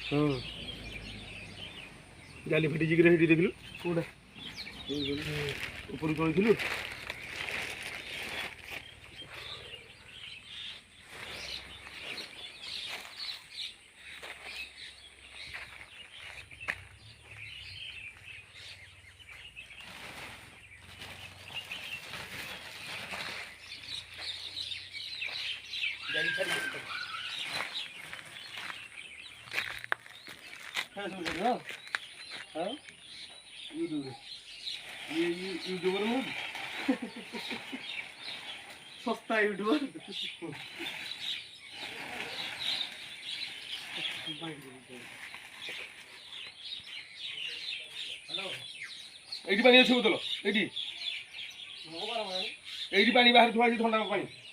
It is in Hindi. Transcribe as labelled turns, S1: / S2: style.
S1: हाँ जाली फाटी जिगरे हेटी देखलु कोडा ऊपर चलू जाली छाड़ी हाँ यूट्यूबर हूँ सस्ता यूट्यूबर एटी पानी अच्छे बोतल एटी पानी बाहर थुआ थंडा पानी